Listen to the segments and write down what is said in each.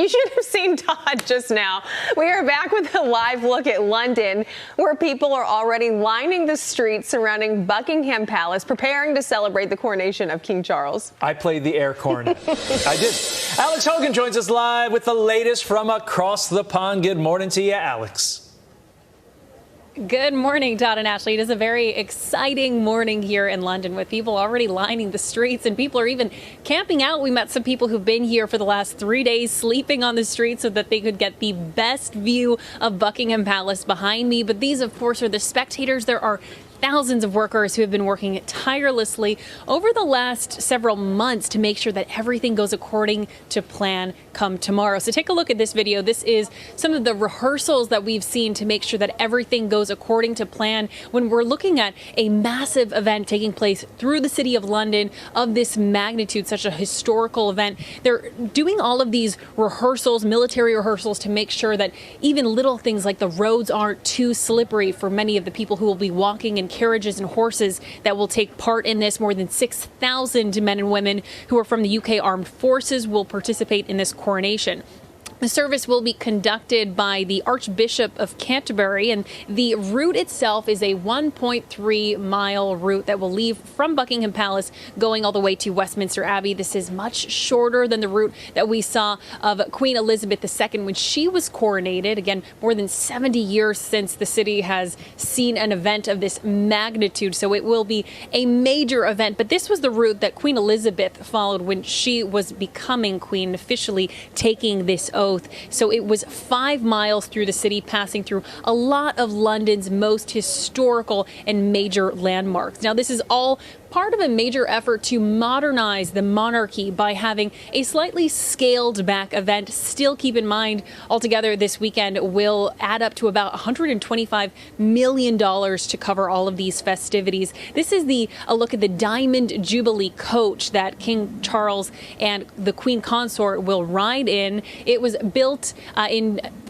You should have seen Todd just now. We are back with a live look at London, where people are already lining the streets surrounding Buckingham Palace, preparing to celebrate the coronation of King Charles. I played the air cornet. I did. Alex Hogan joins us live with the latest from across the pond. Good morning to you, Alex. Good morning, Todd and Ashley. It is a very exciting morning here in London with people already lining the streets and people are even camping out. We met some people who've been here for the last 3 days, sleeping on the streets so that they could get the best view of Buckingham Palace behind me. But these, of course, are the spectators. There are thousands of workers who have been working tirelessly over the last several months to make sure that everything goes according to plan come tomorrow. So take a look at this video. This is some of the rehearsals that we've seen to make sure that everything goes according to plan when we're looking at a massive event taking place through the city of London of this magnitude, such a historical event. They're doing all of these rehearsals, military rehearsals, to make sure that even little things like the roads aren't too slippery for many of the people who will be walking in carriages and horses that will take part in this. More than 6,000 men and women who are from the UK Armed Forces will participate in this coronation. The service will be conducted by the Archbishop of Canterbury, and the route itself is a 1.3-mile route that will leave from Buckingham Palace going all the way to Westminster Abbey. This is much shorter than the route that we saw of Queen Elizabeth II when she was coronated. Again, more than 70 years since the city has seen an event of this magnitude, so it will be a major event. But this was the route that Queen Elizabeth followed when she was becoming queen, officially taking this oath. So it was 5 miles through the city, passing through a lot of London's most historical and major landmarks. Now, this is all part of a major effort to modernize the monarchy by having a slightly scaled back event. Still keep in mind, altogether this weekend will add up to about $125 million to cover all of these festivities. This is a look at the Diamond Jubilee coach that King Charles and the Queen consort will ride in. It was built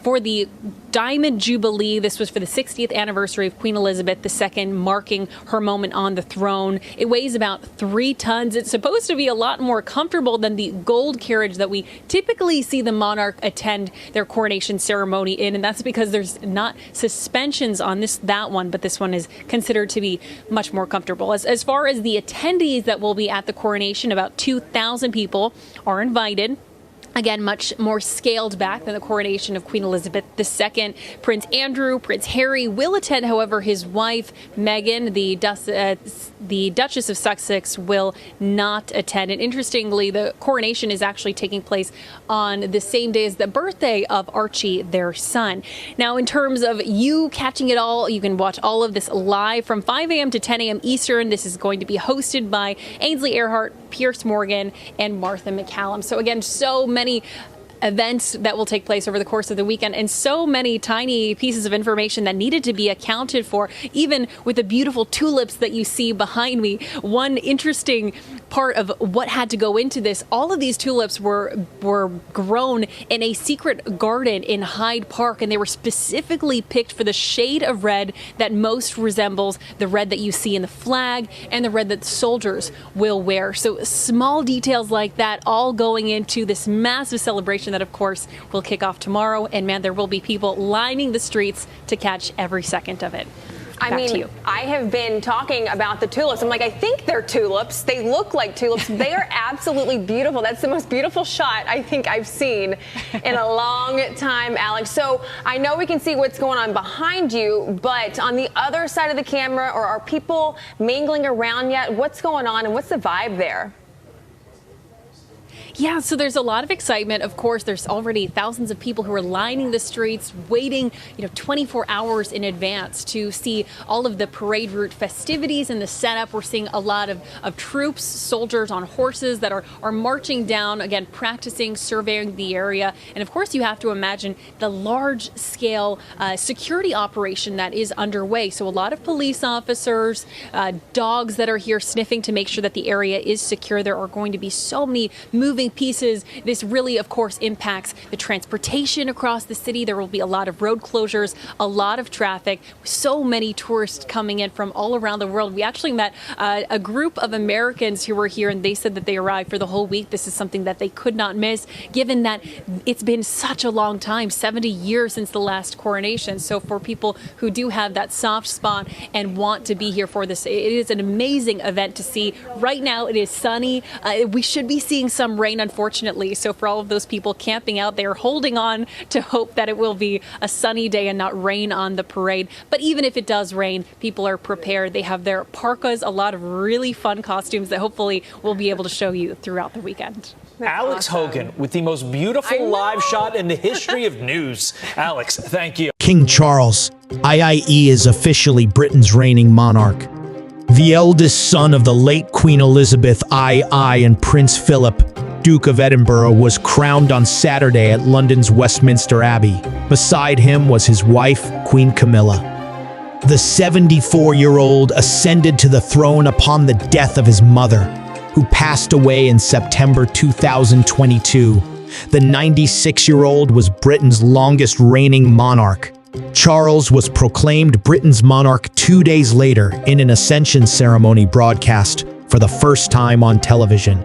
for the Diamond Jubilee. This was for the 60th anniversary of Queen Elizabeth II, marking her moment on the throne. It weighs about 3 tons. It's supposed to be a lot more comfortable than the gold carriage that we typically see the monarch attend their coronation ceremony in, and that's because there's not suspensions on that one, but this one is considered to be much more comfortable. As far as the attendees that will be at the coronation, about 2,000 people are invited. Again, much more scaled back than the coronation of Queen Elizabeth II. Prince Andrew, Prince Harry will attend. However, his wife, Meghan, the Duchess of Sussex, will not attend. And interestingly, the coronation is actually taking place on the same day as the birthday of Archie, their son. Now, in terms of you catching it all, you can watch all of this live from 5 a.m. to 10 a.m. Eastern. This is going to be hosted by Ainsley Earhart, Piers Morgan, and Martha McCallum. So again, so many events that will take place over the course of the weekend, and so many tiny pieces of information that needed to be accounted for, even with the beautiful tulips that you see behind me. One interesting part of what had to go into this, all of these tulips were grown in a secret garden in Hyde Park, and they were specifically picked for the shade of red that most resembles the red that you see in the flag and the red that soldiers will wear. So small details like that all going into this massive celebration that, of course, will kick off tomorrow. And man, there will be people lining the streets to catch every second of it. I mean, I have been talking about the tulips. I'm like, I think they're tulips. They look like tulips. They are absolutely beautiful. That's the most beautiful shot I think I've seen in a long time, Alex. So I know we can see what's going on behind you, but on the other side of the camera, or are people mingling around yet? What's going on and what's the vibe there? Yeah, so there's a lot of excitement. Of course, there's already thousands of people who are lining the streets, waiting, 24 hours in advance to see all of the parade route festivities and the setup. We're seeing a lot of troops, soldiers on horses that are marching down, again, practicing, surveying the area. And of course, you have to imagine the large-scale security operation that is underway. So a lot of police officers, dogs that are here sniffing to make sure that the area is secure. There are going to be so many moving moving pieces. This really, of course, impacts the transportation across the city. There will be a lot of road closures, a lot of traffic, so many tourists coming in from all around the world. We actually met a group of Americans who were here, and they said that they arrived for the whole week. This is something that they could not miss, given that it's been such a long time, 70 years since the last coronation. So for people who do have that soft spot and want to be here for this, it is an amazing event to see. Right now it is sunny. We should be seeing some rain, unfortunately. So for all of those people camping out there, holding on to hope that it will be a sunny day and not rain on the parade. But even if it does rain, people are prepared. They have their parkas, a lot of really fun costumes that hopefully we'll be able to show you throughout the weekend. Alex Hogan with the most beautiful live shot in the history of news. Alex, thank you. King Charles, II, is officially Britain's reigning monarch. The eldest son of the late Queen Elizabeth II and Prince Philip, Duke of Edinburgh, was crowned on Saturday at London's Westminster Abbey. Beside him was his wife, Queen Camilla. The 74-year-old ascended to the throne upon the death of his mother, who passed away in September 2022. The 96-year-old was Britain's longest reigning monarch. Charles was proclaimed Britain's monarch 2 days later in an ascension ceremony broadcast for the first time on television.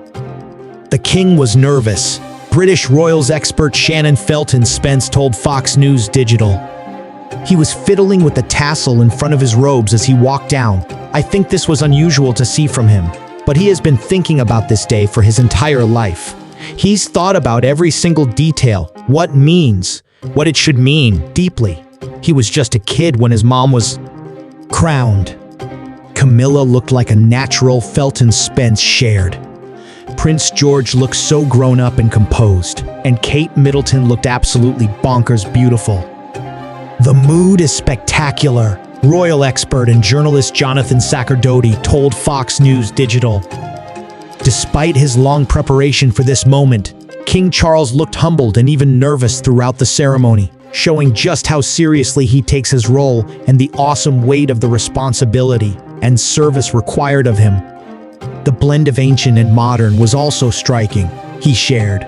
The king was nervous. British royals expert Shannon Felton Spence told Fox News Digital. He was fiddling with the tassel in front of his robes as he walked down. I think this was unusual to see from him, but he has been thinking about this day for his entire life. He's thought about every single detail, what it should mean, deeply. He was just a kid when his mom was crowned. Camilla looked like a natural, Felton Spence shared. Prince George looked so grown up and composed, and Kate Middleton looked absolutely bonkers beautiful. The mood is spectacular, royal expert and journalist Jonathan Sacerdoti told Fox News Digital. Despite his long preparation for this moment, King Charles looked humbled and even nervous throughout the ceremony, showing just how seriously he takes his role and the awesome weight of the responsibility and service required of him. The blend of ancient and modern was also striking, he shared.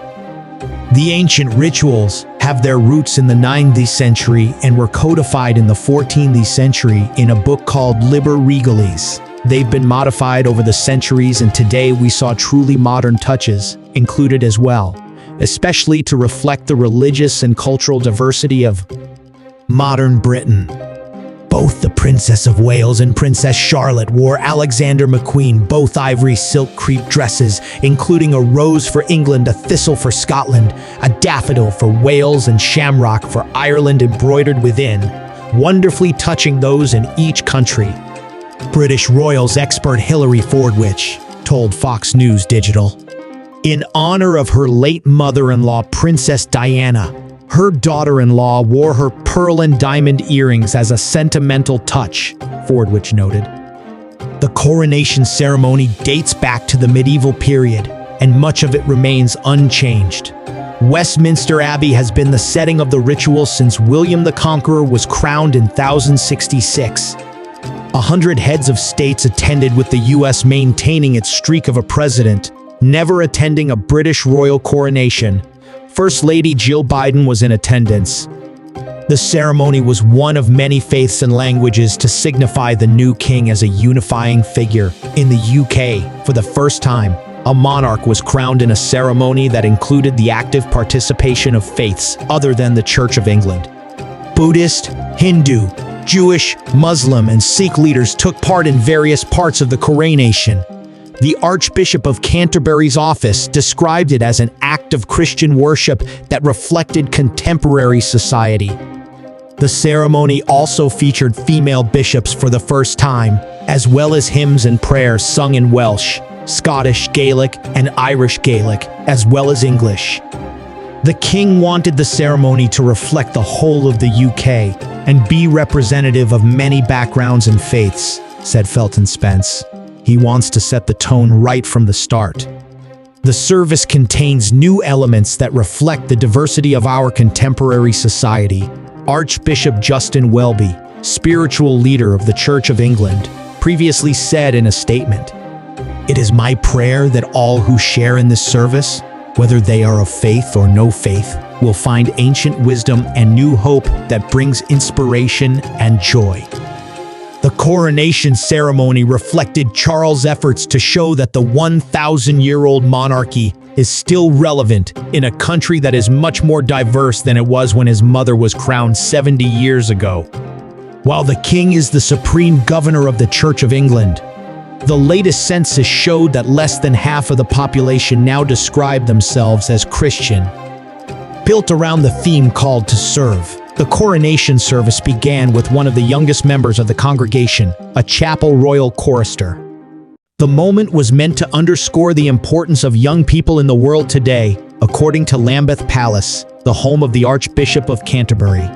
The ancient rituals have their roots in the 9th century and were codified in the 14th century in a book called Liber Regalis. They've been modified over the centuries, and today we saw truly modern touches included as well, especially to reflect the religious and cultural diversity of modern Britain. Both the Princess of Wales and Princess Charlotte wore Alexander McQueen, both ivory silk crepe dresses, including a rose for England, a thistle for Scotland, a daffodil for Wales, and shamrock for Ireland embroidered within, wonderfully touching those in each country. British royals expert Hilary Fordwich told Fox News Digital. In honor of her late mother-in-law, Princess Diana, her daughter-in-law wore her pearl and diamond earrings as a sentimental touch, Fordwich noted. The coronation ceremony dates back to the medieval period, and much of it remains unchanged. Westminster Abbey has been the setting of the ritual since William the Conqueror was crowned in 1066. 100 heads of states attended, with the U.S. maintaining its streak of a president never attending a British royal coronation. First Lady Jill Biden was in attendance. The ceremony was one of many faiths and languages to signify the new king as a unifying figure. In the UK, for the first time, a monarch was crowned in a ceremony that included the active participation of faiths other than the Church of England. Buddhist, Hindu, Jewish, Muslim, and Sikh leaders took part in various parts of the coronation. The Archbishop of Canterbury's office described it as an act of Christian worship that reflected contemporary society. The ceremony also featured female bishops for the first time, as well as hymns and prayers sung in Welsh, Scottish Gaelic, and Irish Gaelic, as well as English. The king wanted the ceremony to reflect the whole of the UK and be representative of many backgrounds and faiths, said Felton Spence. He wants to set the tone right from the start. The service contains new elements that reflect the diversity of our contemporary society. Archbishop Justin Welby, spiritual leader of the Church of England, previously said in a statement, "It is my prayer that all who share in this service whether they are of faith or no faith, will find ancient wisdom and new hope that brings inspiration and joy. The coronation ceremony reflected Charles' efforts to show that the 1,000-year-old monarchy is still relevant in a country that is much more diverse than it was when his mother was crowned 70 years ago. While the king is the supreme governor of the Church of England, the latest census showed that less than half of the population now describe themselves as Christian. Built around the theme called "To Serve," the coronation service began with one of the youngest members of the congregation, a chapel royal chorister. The moment was meant to underscore the importance of young people in the world today, according to Lambeth Palace, the home of the Archbishop of Canterbury.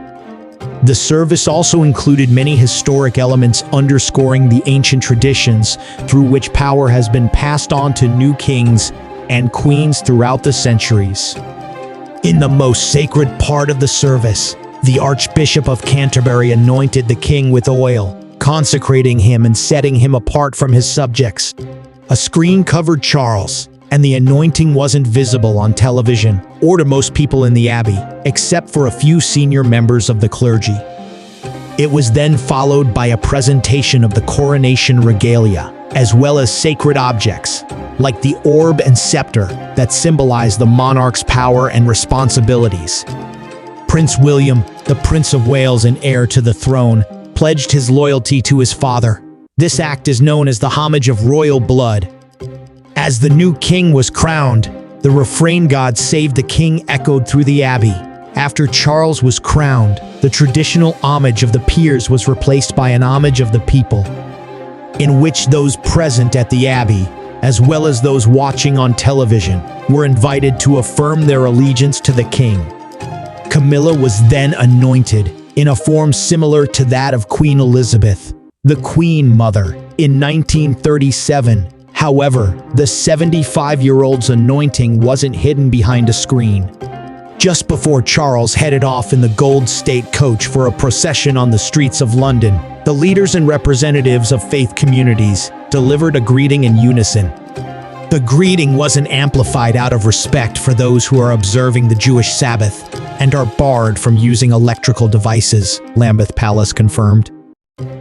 The service also included many historic elements underscoring the ancient traditions through which power has been passed on to new kings and queens throughout the centuries. In the most sacred part of the service, the Archbishop of Canterbury anointed the king with oil, consecrating him and setting him apart from his subjects. A screen covered Charles, and the anointing wasn't visible on television or to most people in the Abbey, except for a few senior members of the clergy. It was then followed by a presentation of the coronation regalia, as well as sacred objects, like the orb and scepter that symbolize the monarch's power and responsibilities. Prince William, the Prince of Wales and heir to the throne, pledged his loyalty to his father. This act is known as the homage of royal blood. As the new king was crowned, the refrain "God Save the King" echoed through the Abbey. After Charles was crowned, the traditional homage of the peers was replaced by an homage of the people, in which those present at the Abbey, as well as those watching on television, were invited to affirm their allegiance to the king. Camilla was then anointed, in a form similar to that of Queen Elizabeth, the Queen Mother, in 1937. However, the 75-year-old's anointing wasn't hidden behind a screen. Just before Charles headed off in the Gold State coach for a procession on the streets of London, the leaders and representatives of faith communities delivered a greeting in unison. The greeting wasn't amplified out of respect for those who are observing the Jewish Sabbath and are barred from using electrical devices, Lambeth Palace confirmed.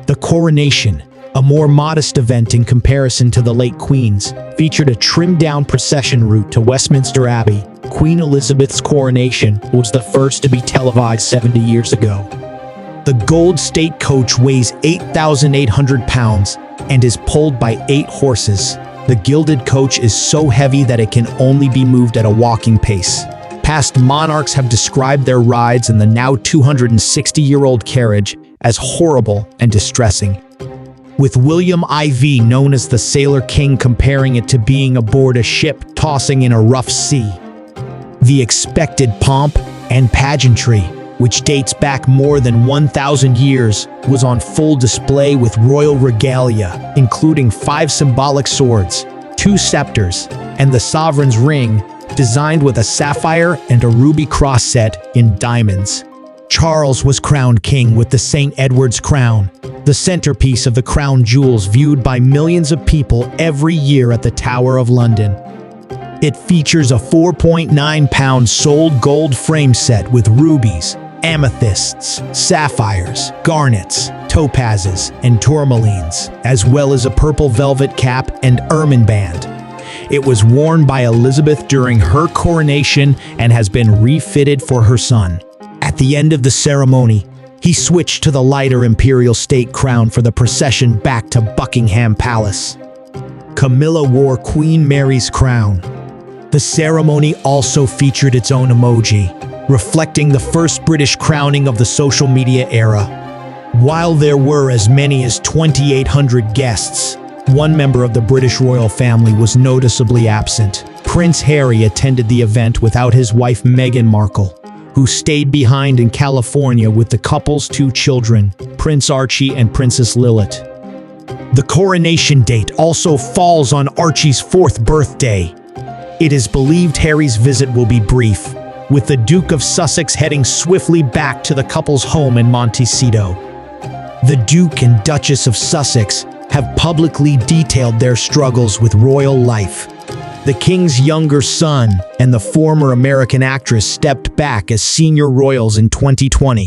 The coronation, a more modest event in comparison to the late Queen's, featured a trimmed-down procession route to Westminster Abbey. Queen Elizabeth's coronation was the first to be televised 70 years ago. The Gold State coach weighs 8,800 pounds and is pulled by 8 horses. The gilded coach is so heavy that it can only be moved at a walking pace. Past monarchs have described their rides in the now 260-year-old carriage as horrible and distressing, with William IV, known as the Sailor King, comparing it to being aboard a ship tossing in a rough sea. The expected pomp and pageantry, which dates back more than 1,000 years, was on full display with royal regalia, including 5 symbolic swords, 2 scepters, and the sovereign's ring, designed with a sapphire and a ruby cross set in diamonds. Charles was crowned king with the St. Edward's crown, the centerpiece of the crown jewels viewed by millions of people every year at the Tower of London. It features a 4.9-pound soled gold frame set with rubies, amethysts, sapphires, garnets, topazes, and tourmalines, as well as a purple velvet cap and ermine band. It was worn by Elizabeth during her coronation and has been refitted for her son. At the end of the ceremony, he switched to the lighter imperial state crown for the procession back to Buckingham Palace. Camilla wore Queen Mary's crown. The ceremony also featured its own emoji, reflecting the first British crowning of the social media era. While there were as many as 2,800 guests, one member of the British royal family was noticeably absent. Prince Harry attended the event without his wife Meghan Markle, who stayed behind in California with the couple's 2 children, Prince Archie and Princess Lilith. The coronation date also falls on Archie's 4th birthday. It is believed Harry's visit will be brief, with the Duke of Sussex heading swiftly back to the couple's home in Montecito. The Duke and Duchess of Sussex have publicly detailed their struggles with royal life. The king's younger son and the former American actress stepped back as senior royals in 2020.